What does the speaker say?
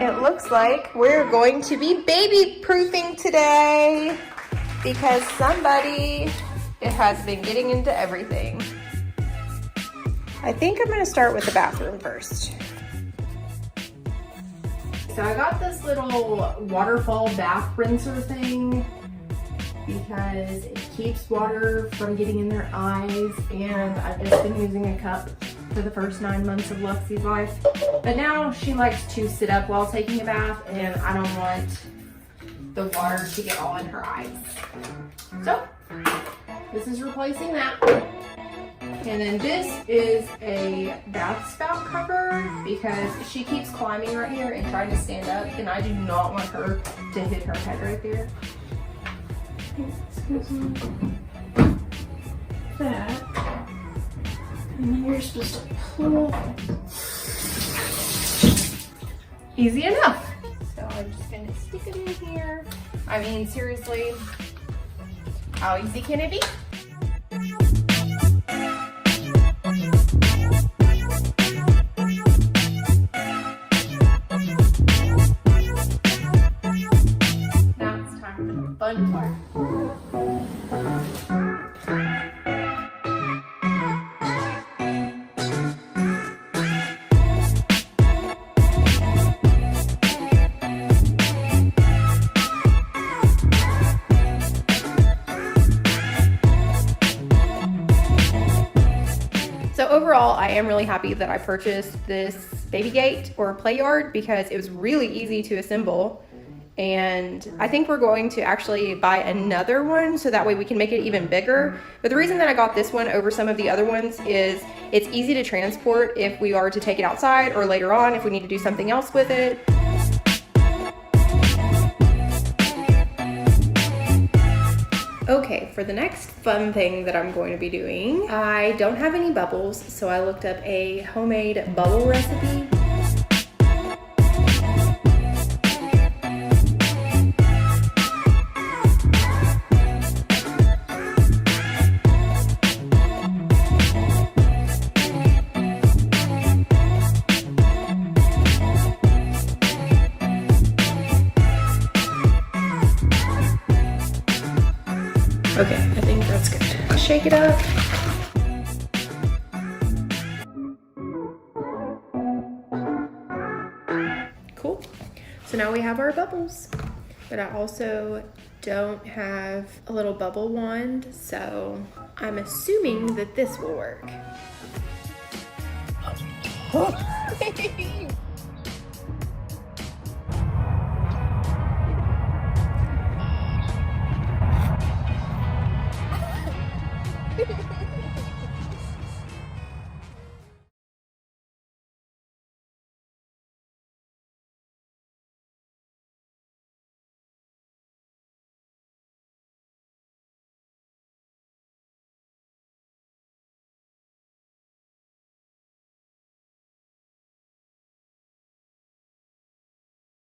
It looks like we're going to be baby proofing today because somebody has been getting into everything. I think I'm gonna start with the bathroom first. So I got this little waterfall bath rinser thing because it keeps water from getting in their eyes, and I've just been using a cup for the first 9 months of Luxie's life. But now she likes to sit up while taking a bath, and I don't want the water to get all in her eyes. So this is replacing that. And then this is a bath spout cover because she keeps climbing right here and trying to stand up, and I do not want her to hit her head right there. Excuse me. That. And then you're supposed to pull. Easy enough. So I'm just gonna stick it in here. I mean, seriously, how easy can it be? Now it's time for the fun part. So overall, I am really happy that I purchased this baby gate or play yard because it was really easy to assemble. And I think we're going to actually buy another one so that way we can make it even bigger. But the reason that I got this one over some of the other ones is it's easy to transport if we are to take it outside or later on if we need to do something else with it. Okay, for the next fun thing that I'm going to be doing, I don't have any bubbles, so I looked up a homemade bubble recipe. Okay, I think that's good. Shake it up. Cool. So now we have our bubbles. But I also don't have a little bubble wand, so I'm assuming that this will work.